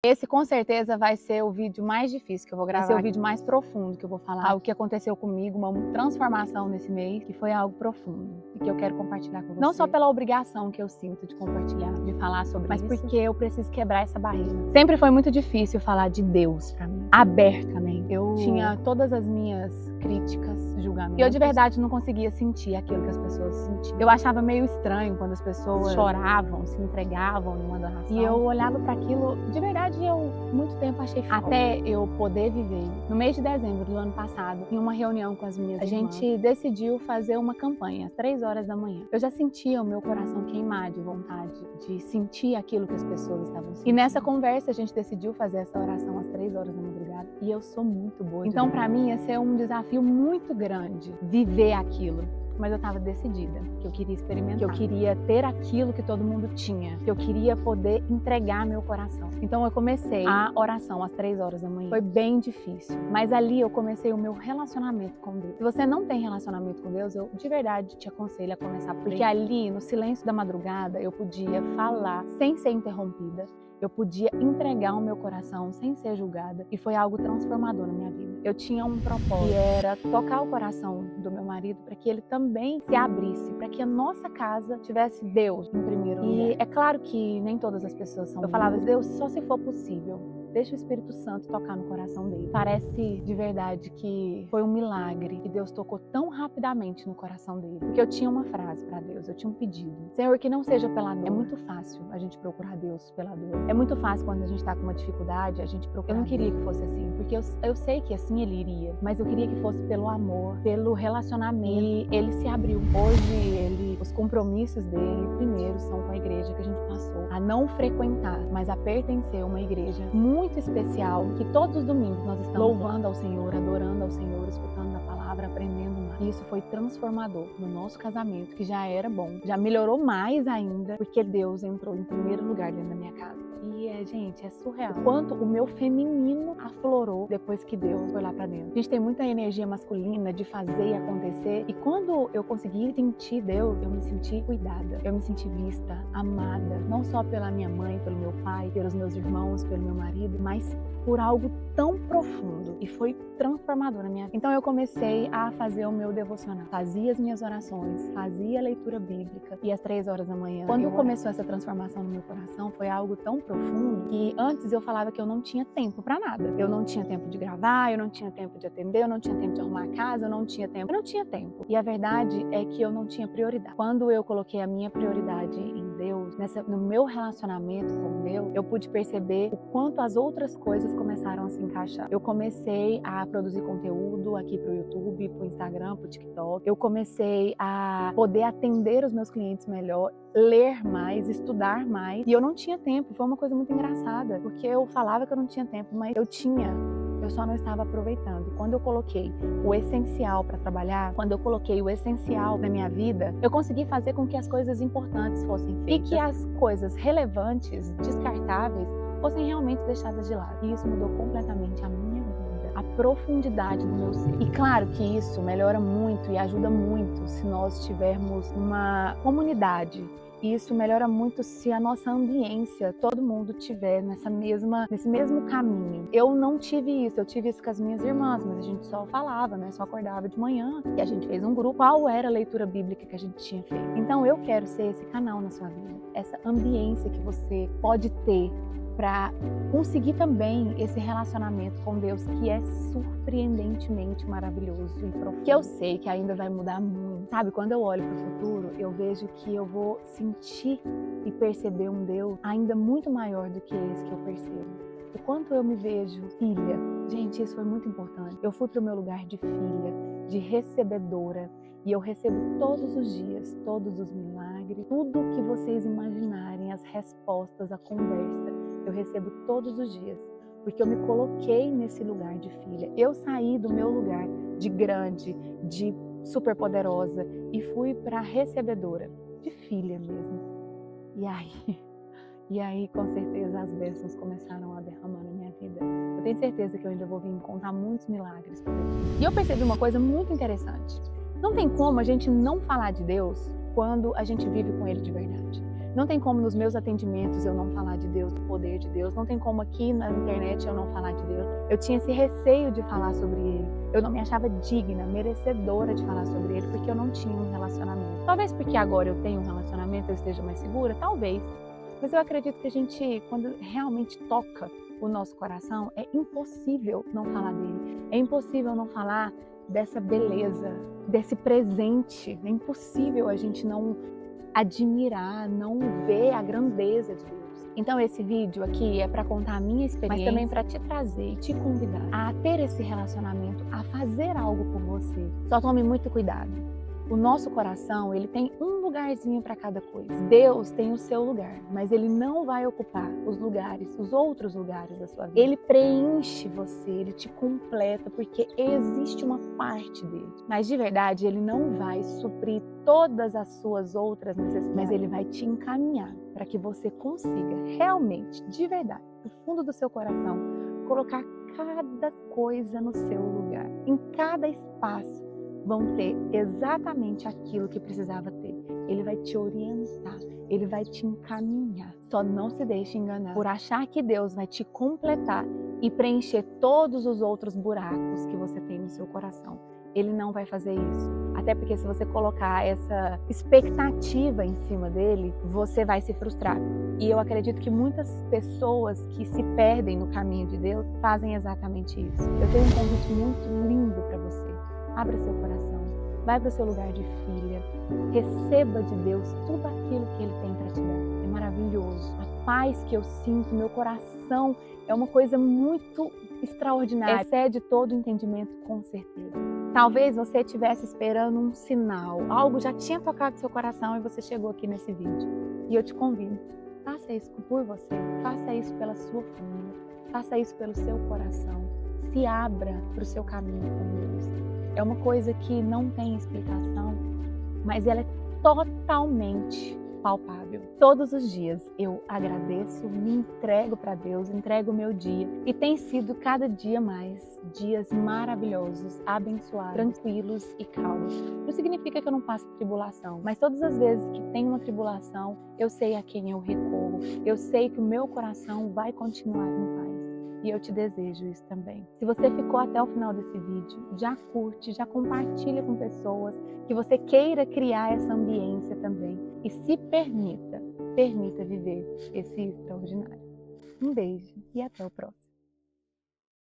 Esse com certeza vai ser o vídeo mais difícil que eu vou gravar, vai ser o vídeo mais profundo que eu vou falar, algo que aconteceu comigo, uma transformação nesse mês, que foi algo profundo e que eu quero compartilhar com você. Não só pela obrigação que eu sinto de compartilhar, de falar sobre isso, mas porque eu preciso quebrar essa barreira. Sempre foi muito difícil falar de Deus pra mim, abertamente. Eu tinha todas as minhas críticas, julgamentos, e eu de verdade não conseguia sentir aquilo que as pessoas sentiam. Eu achava meio estranho quando as pessoas choravam, se entregavam numa adoração, e eu olhava para aquilo, de verdade, eu muito tempo achei falta. Até eu poder viver. No mês de dezembro do ano passado, em uma reunião com as minhas irmãs, a gente decidiu fazer uma campanha às 3 horas da manhã. Eu já sentia o meu coração queimar de vontade de sentir aquilo que as pessoas estavam sentindo. E nessa conversa a gente decidiu fazer essa oração às 3 horas da madrugada, e eu sou muito boa. Então para mim ia ser um desafio muito grande viver aquilo. Mas eu estava decidida, que eu queria experimentar, que eu queria ter aquilo que todo mundo tinha, que eu queria poder entregar meu coração. Então eu comecei a oração às 3 horas da manhã. Foi bem difícil, mas ali eu comecei o meu relacionamento com Deus. Se você não tem relacionamento com Deus, eu de verdade te aconselho a começar, porque ali, no silêncio da madrugada, eu podia falar sem ser interrompida. Eu podia entregar o meu coração sem ser julgada, e foi algo transformador na minha vida. Eu tinha um propósito, que era tocar o coração do meu marido para que ele também se abrisse, para que a nossa casa tivesse Deus em primeiro lugar. E é claro que nem todas as pessoas são. Eu falava, Deus, só se for possível. Deixa o Espírito Santo tocar no coração dele. Parece de verdade que foi um milagre que Deus tocou tão rapidamente no coração dele. Porque eu tinha uma frase para Deus, eu tinha um pedido. Senhor, que não seja pela dor. É muito fácil a gente procurar Deus pela dor. É muito fácil quando a gente tá com uma dificuldade, a gente procurar. Eu não queria que fosse assim, porque eu sei que assim ele iria. Mas eu queria que fosse pelo amor, pelo relacionamento. E ele se abriu. Hoje, os compromissos dele, primeiro, são com a igreja que a gente passou a não frequentar, mas a pertencer a uma igreja muito especial, que todos os domingos nós estamos louvando ao Senhor, adorando ao Senhor, escutando a palavra, aprendendo mais. E isso foi transformador no nosso casamento, que já era bom, já melhorou mais ainda, porque Deus entrou em primeiro lugar dentro da minha casa. E gente, é surreal. O quanto o meu feminino aflorou depois que Deus foi lá pra dentro. A gente tem muita energia masculina de fazer e acontecer. E quando eu consegui sentir Deus, eu me senti cuidada. Eu me senti vista, amada. Não só pela minha mãe, pelo meu pai, pelos meus irmãos, pelo meu marido, mas por algo tão profundo. E foi transformador na minha vida. Então eu comecei a fazer o meu devocional. Fazia as minhas orações, fazia a leitura bíblica. E às 3 horas da manhã, quando começou essa transformação no meu coração, foi algo tão profundo que antes eu falava que eu não tinha tempo pra nada. Eu não tinha tempo de gravar, eu não tinha tempo de atender, eu não tinha tempo de arrumar a casa, eu não tinha tempo. E a verdade é que eu não tinha prioridade. Quando eu coloquei a minha prioridade em Deus, no meu relacionamento com Deus, eu pude perceber o quanto as outras coisas começaram a se encaixar. Eu comecei a produzir conteúdo aqui pro YouTube, pro Instagram, pro TikTok. Eu comecei a poder atender os meus clientes melhor, ler mais, estudar mais. E eu não tinha tempo. Foi uma coisa muito engraçada, porque eu falava que eu não tinha tempo, mas eu tinha. Eu só não estava aproveitando. E quando eu coloquei o essencial para trabalhar, quando eu coloquei o essencial na minha vida, eu consegui fazer com que as coisas importantes fossem feitas e que as coisas relevantes, descartáveis, fossem realmente deixadas de lado. E isso mudou completamente a minha vida, a profundidade do meu ser. E claro que isso melhora muito e ajuda muito se nós tivermos uma comunidade. E isso melhora muito se a nossa ambiência, todo mundo tiver nesse mesmo caminho. Eu não tive isso, eu tive isso com as minhas irmãs, mas a gente só falava, né? Só acordava de manhã e a gente fez um grupo. Qual era a leitura bíblica que a gente tinha feito? Então eu quero ser esse canal na sua vida, essa ambiência que você pode ter para conseguir também esse relacionamento com Deus, que é surpreendentemente maravilhoso e profundo. Que eu sei que ainda vai mudar muito. Sabe, quando eu olho para o futuro, eu vejo que eu vou sentir e perceber um Deus ainda muito maior do que esse que eu percebo. O quanto eu me vejo filha. Gente, isso foi muito importante. Eu fui para o meu lugar de filha, de recebedora. E eu recebo todos os dias, todos os milagres, tudo que vocês imaginarem, as respostas, a conversa. Eu recebo todos os dias, porque eu me coloquei nesse lugar de filha. Eu saí do meu lugar de grande, de superpoderosa e fui para recebedora, de filha mesmo. E aí, com certeza, as bênçãos começaram a derramar na minha vida. Eu tenho certeza que eu ainda vou vir contar muitos milagres por aqui. E eu percebi uma coisa muito interessante. Não tem como a gente não falar de Deus quando a gente vive com Ele de verdade. Não tem como nos meus atendimentos eu não falar de Deus, do poder de Deus. Não tem como aqui na internet eu não falar de Deus. Eu tinha esse receio de falar sobre Ele. Eu não me achava digna, merecedora de falar sobre Ele, porque eu não tinha um relacionamento. Talvez porque agora eu tenho um relacionamento, eu esteja mais segura, talvez. Mas eu acredito que a gente, quando realmente toca o nosso coração, é impossível não falar dele. É impossível não falar dessa beleza, desse presente. É impossível a gente não admirar, não ver a grandeza de Deus. Então esse vídeo aqui é para contar a minha experiência, mas também para te trazer e te convidar a ter esse relacionamento, a fazer algo por você. Só tome muito cuidado. O nosso coração, ele tem um lugarzinho para cada coisa. Deus tem o seu lugar, mas Ele não vai ocupar os lugares, os outros lugares da sua vida. Ele preenche você, Ele te completa, porque existe uma parte dele. Mas de verdade, Ele não vai suprir todas as suas outras necessidades, mas Ele vai te encaminhar para que você consiga realmente, de verdade, do fundo do seu coração, colocar cada coisa no seu lugar. Em cada espaço vão ter exatamente aquilo que precisava ter. Ele vai te orientar, Ele vai te encaminhar. Só não se deixe enganar por achar que Deus vai te completar e preencher todos os outros buracos que você tem no seu coração. Ele não vai fazer isso. Até porque se você colocar essa expectativa em cima dele, você vai se frustrar. E eu acredito que muitas pessoas que se perdem no caminho de Deus fazem exatamente isso. Eu tenho um convite muito lindo para você. Abra seu coração, vai para o seu lugar de filha, receba de Deus tudo aquilo que Ele tem para te dar. É maravilhoso. A paz que eu sinto, meu coração, é uma coisa muito extraordinária. Excede todo o entendimento, com certeza. Talvez você estivesse esperando um sinal, algo já tinha tocado seu coração e você chegou aqui nesse vídeo. E eu te convido, faça isso por você, faça isso pela sua família, faça isso pelo seu coração. Se abra para o seu caminho com Deus. É uma coisa que não tem explicação, mas ela é totalmente palpável. Todos os dias eu agradeço, me entrego para Deus, entrego o meu dia. E tem sido cada dia mais dias maravilhosos, abençoados, tranquilos e calmos. Não significa que eu não passe tribulação, mas todas as vezes que tem uma tribulação, eu sei a quem eu recorro. Eu sei que o meu coração vai continuar em paz. E eu te desejo isso também. Se você ficou até o final desse vídeo, já curte, já compartilha com pessoas que você queira criar essa ambiência também. E se permita viver esse extraordinário. Um beijo e até o próximo.